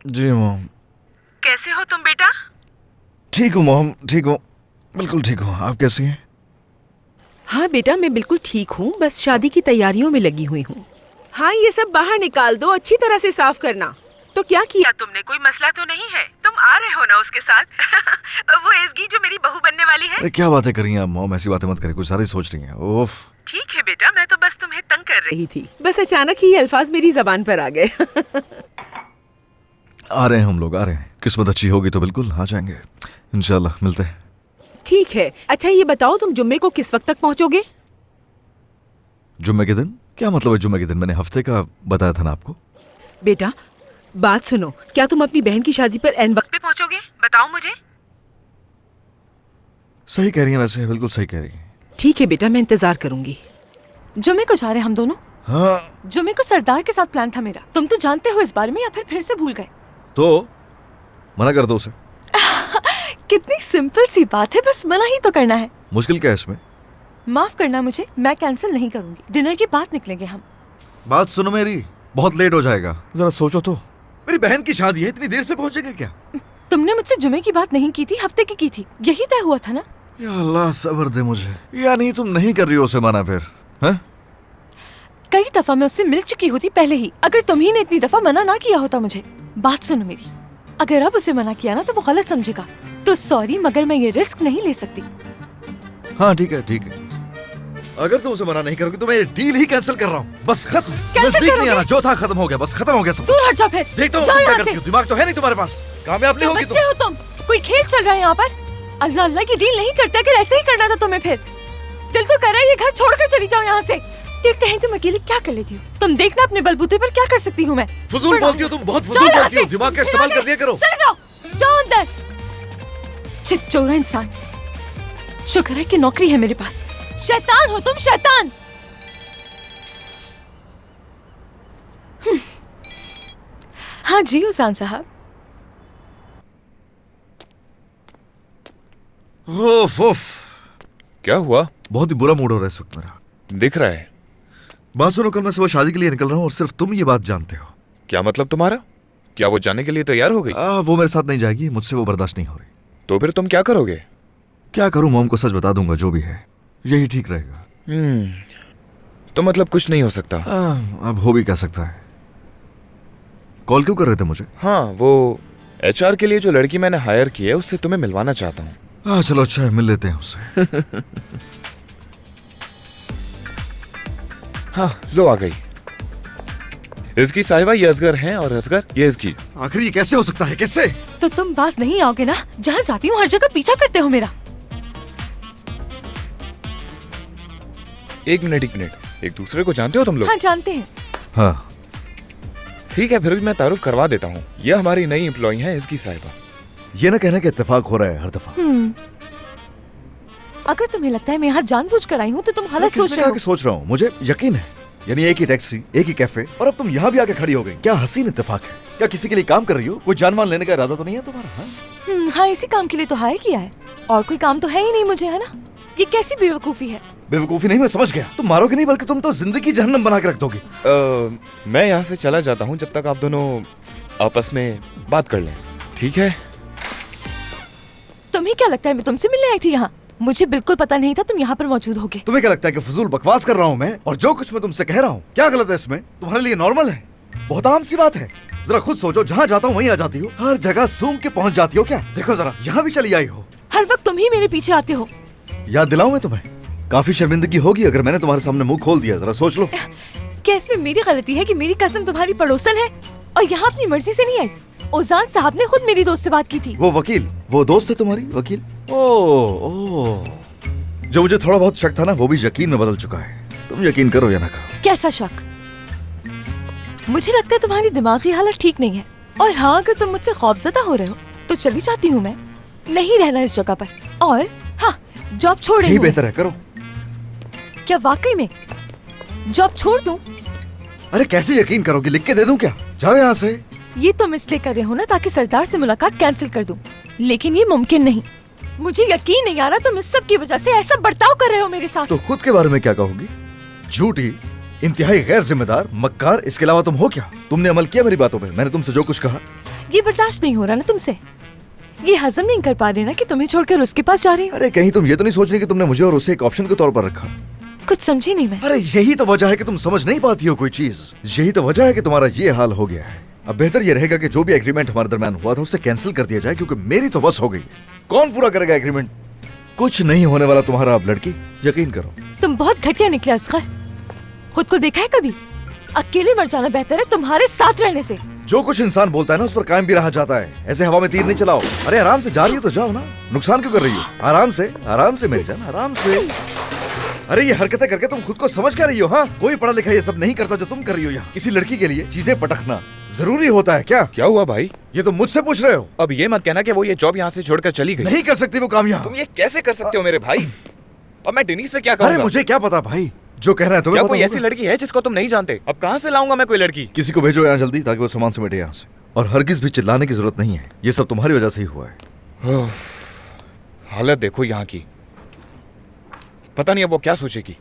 जी mom. कैसे हो तुम बेटा? ठीक हूँ मॉम, ठीक हूँ, बिल्कुल ठीक हूँ। आप कैसी हैं? हाँ बेटा, मैं बिल्कुल ठीक हूँ, बस शादी की तैयारियों में लगी हुई हूँ। हाँ, ये सब बाहर निकाल दो, अच्छी तरह से साफ करना। तो क्या किया तुमने? कोई मसला तो नहीं है? तुम आ रहे हो ना उसके साथ? वो एसगी जो मेरी बहू बनने वाली है। अरे क्या बातें कर रही हैं आप मॉम, ऐसी बातें मत करिए, कुछ सारी सोच रही हैं। ओफ। ठीक है बेटा, मैं तो बस तुम्हें तंग कर रही थी, बस अचानक ही ये अल्फाज मेरी जबान पर आ गए। आ रहे हैं हम लोग, आ रहे हैं। किस्मत अच्छी होगी तो बिल्कुल आ जाएंगे, इंशाल्लाह मिलते हैं। ठीक है। अच्छा ये बताओ, तुम जुम्मे को किस वक्त तक पहुँचोगे? जुम्मे के दिन? क्या मतलब है जुम्मे के दिन? मैंने हफ्ते का बताया था ना आपको। बेटा बात सुनो, क्या तुम अपनी बहन की शादी पर एन वक्त पे पहुँचोगे? बताओ मुझे। सही कह रही हैं वैसे, बिल्कुल सही कह रही हैं। ठीक है बेटा, मैं इंतजार करूंगी। जुम्मे को जा रहे हम दोनों? हाँ। जुम्मे को सरदार के साथ प्लान था मेरा। तुम तो जानते हो इस बारे में, या फिर से भूल गए? तो मना कर दो उसे। कितनी सिंपल सी बात है, बस मना ही तो करना है। मुश्किल क्या है इसमें? माफ करना मुझे, मैं कैंसिल नहीं करूंगी। डिनर के बाद निकलेंगे हम। बात सुनो मेरी, बहुत लेट हो जाएगा, जरा सोचो तो। मेरी बहन की शादी है, इतनी देर से पहुंचेगा क्या? तुमने मुझसे जुम्मे की बात नहीं की थी, हफ्ते की थी। यही तय हुआ था ना? या अल्लाह सब्र दे मुझे। या नहीं तुम नहीं कर रही हो उसे मना फिर? हैं? कई दफा मैं उससे मिल चुकी होती पहले ही, अगर तुम ही ने इतनी दफा मना ना किया होता मुझे। बात सुनो मेरी, अगर अब उसे मना किया ना तो वो गलत समझेगा। तो सॉरी, मगर मैं ये रिस्क नहीं ले सकती। हाँ ठीक है ठीक है, अगर तुम उसे मना नहीं करोगे तो मैं ये डील ही कैंसिल कर रहा हूँ। बस खत्म, नजदीक नहीं आना, जो था खत्म हो गया, बस खत्म हो गया सब। दूर हट जाओ फिर। देखता हूँ जाओ तुम क्या यहाँ करती से। हो, दिमाग तो है नहीं तुम्हारे पास, कामयाब नहीं होगी बच्चे हो तुम, कोई खेल चल रहा है यहाँ पर? अल्लाह अल्लाह की डील नहीं करते, अगर ऐसे ही करना था तुम्हें फिर। दिल तो कर रहा है ये घर छोड़कर चली जाओ यहाँ से। देखते हैं तुम अकेले क्या कर लेती हो। तुम देखना अपने बलबूते पर क्या कर सकती हूँ मैं। फजूल बोलती हो तुम, बहुत फजूल बोलती हो, दिमाग का इस्तेमाल कर लिया करो। चले जाओ, जाओ अंदर। चिच्चोरा इंसान। शुक्र है कि नौकरी है मेरे पास। शैतान हो तुम, शैतान। हाँ जी उसान साहब। ओफ ओफ, क्या हुआ? बहुत ही बुरा मूड हो रहा है इस वक्त मेरा। दिख रहा है। बात सुनो, कल मैं सुबह शादी के लिए निकल रहा हूँ और सिर्फ तुम ये बात जानते हो। क्या मतलब तुम्हारा? क्या वो जाने के लिए तैयार हो गई? वो मेरे साथ नहीं जाएगी, मुझसे वो बर्दाश्त नहीं हो रही। तो फिर तुम क्या करोगे? क्या करूँ, मॉम को सच बता दूंगा, जो भी है यही ठीक रहेगा। तो मतलब कुछ नहीं हो सकता? अब हो भी क्या सकता है। कॉल क्यों कर रहे थे मुझे? हाँ, वो एचआर के लिए जो लड़की मैंने हायर की है उससे तुम्हें मिलवाना चाहता हूँ। चलो अच्छा है, मिल लेते हैं उससे। हाँ लो आ गई। इसकी साहिबा ये असगर हैं और असगर ये इसकी। आखिर ये कैसे हो सकता है, कैसे? तो तुम पास नहीं आओगे ना? जहाँ जाती हूँ हर जगह पीछा करते हो मेरा। एक मिनट, एक दूसरे को जानते हो तुम लोग? हाँ जानते हैं। हाँ ठीक है, फिर भी मैं तारुफ करवा देता हूँ। ये हमारी नई एम्प्लॉई है, इसकी साहिबा। ये ना कहना कि इत्तेफाक हो रहा है हर दफा। अगर तुम्हें लगता है मैं यहाँ जानबूझकर आई हूँ तो तुम गलत सोच रहे हो। सोच रहा हूँ, मुझे यकीन है। यानी एक ही टैक्सी, एक ही कैफे, और अब तुम यहाँ भी आके खड़ी हो गई। क्या हसीन इत्तेफाक है। क्या किसी के लिए काम कर रही हो? कोई जान मान लेने का इरादा तो नहीं है तुम्हारा? हाँ, इसी काम के लिए तो हायर किया है, और कोई काम तो है ही नहीं मुझे, है ना? ये कैसी बेवकूफी है। बेवकूफी नहीं, मैं समझ गया। तुम मारोगे नहीं, बल्कि तुम तो जिंदगी जहन्नम बना के रख दोगे। मैं यहाँ से चला जाता हूँ जब तक आप दोनों आपस में बात कर लें, ठीक है? तुम्हें क्या लगता है मैं तुमसे मिलने आई थी यहाँ? मुझे बिल्कुल पता नहीं था तुम यहाँ पर मौजूद होगे। तुम्हें क्या लगता है कि फजूल बकवास कर रहा हूँ मैं? और जो कुछ मैं तुमसे कह रहा हूँ क्या गलत है इसमें? तुम्हारे लिए नॉर्मल है, बहुत आम सी बात है। जरा खुद सोचो, जहाँ जाता हूँ वहीं आ जाती हो, हर जगह सूंघ के पहुँच जाती हो। क्या देखो जरा, यहाँ भी चली आई हो। हर वक्त तुम ही मेरे पीछे आते हो। याद दिलाऊं मैं तुम्हें? काफी शर्मिंदगी होगी अगर मैंने तुम्हारे सामने मुंह खोल दिया। जरा सोच लो। क्या इसमें मेरी गलती है कि मेरी कसम तुम्हारी पड़ोसन है और यहाँ अपनी मर्जी से नहीं आई? ओजान साहब ने खुद मेरी दोस्त से बात की थी। वो वकील, वो दोस्त है तुम्हारी वकील? ओ, जो मुझे थोड़ा बहुत शक था ना, वो भी यकीन में बदल चुका है। तुम यकीन करो या ना करो। कैसा शक? मुझे लगता है तुम्हारी दिमागी हालत ठीक नहीं है। और हाँ, अगर तुम मुझसे खौफजदा हो रहे हो तो चली जाती हूँ मैं, नहीं रहना इस जगह पर। और हाँ, जॉब छोड़ रही यही हूँ। बेहतर है, करो। क्या वाकई में जॉब छोड़ दूं? अरे कैसे यकीन करोगी, लिख के दे दूं क्या? जाओ यहाँ से। ये तुम इसलिए कर रहे हो ना ताकि सरदार से मुलाकात कैंसिल कर दूं, लेकिन ये मुमकिन नहीं। मुझे यकीन नहीं आ रहा तुम इस सब की वजह से ऐसा बर्ताव कर रहे हो मेरे साथ। तो खुद के बारे में क्या कहोगी? झूठी, इंतहाई गैर जिम्मेदार, मक्कार, इसके अलावा तुम हो क्या? तुमने अमल किया मेरी बातों पे? मैंने तुमसे जो कुछ कहा। ये बर्दाश्त नहीं हो रहा ना तुमसे, ये हजम नहीं कर पा रही ना कि तुम्हें छोड़कर उसके पास जा रही हूँ। अरे कहीं तुम ये तो नहीं सोच रही कि तुमने मुझे और उसे एक ऑप्शन के तौर पर रखा? कुछ समझी नहीं मैं। अरे यही तो वजह है कि तुम समझ नहीं पाती हो कोई चीज। यही तो वजह है कि तुम्हारा ये हाल हो गया है। अब बेहतर ये रहेगा कि जो भी एग्रीमेंट हमारे दरमियान हुआ था उसे कैंसिल कर दिया जाए, क्योंकि मेरी तो बस हो गई है। कौन पूरा करेगा एग्रीमेंट? कुछ नहीं होने वाला तुम्हारा अब लड़की, यकीन करो। तुम बहुत घटिया निकले असगर। खुद को देखा है कभी? अकेले मर जाना बेहतर है तुम्हारे साथ रहने से। जो कुछ इंसान बोलता है ना उस पर कायम भी रहा जाता है। ऐसे हवा में तीर नहीं चलाओ। अरे आराम से जा रही हो तो जाओ ना, नुकसान क्यों कर रही हो? आराम से मेरी जान, आराम से। अरे ये हरकतें करके तुम खुद को समझ क्या रही हो? हाँ, कोई पढ़ा लिखा ये सब नहीं करता जो तुम कर रही हो यहाँ। किसी लड़की के लिए चीजें पटकना जरूरी होता है क्या? क्या हुआ भाई? ये तो मुझसे पूछ रहे हो। अब ये मत कहना कि वो ये जॉब यहाँ से छोड़कर चली गई। नहीं कर सकती वो काम यहाँ। तुम ये कैसे कर सकते हो मेरे भाई? अब मैं डेनिस से क्या अरे कहूँगा? मुझे क्या पता भाई, जो कहना है तुम्हें क्या पता कोई ऐसी होगा। लड़की है जिसको तुम नहीं जानते? अब कहाँ से लाऊंगा मैं कोई लड़की? किसी को भेजो यहाँ जल्दी, ताकि वो सामान समेटे यहाँ से। और हरगिज भी चिल्लाने की जरूरत नहीं है, ये सब तुम्हारी वजह से ही हुआ है। हालत देखो यहाँ की, पता नहीं अब वो क्या सोचेगी।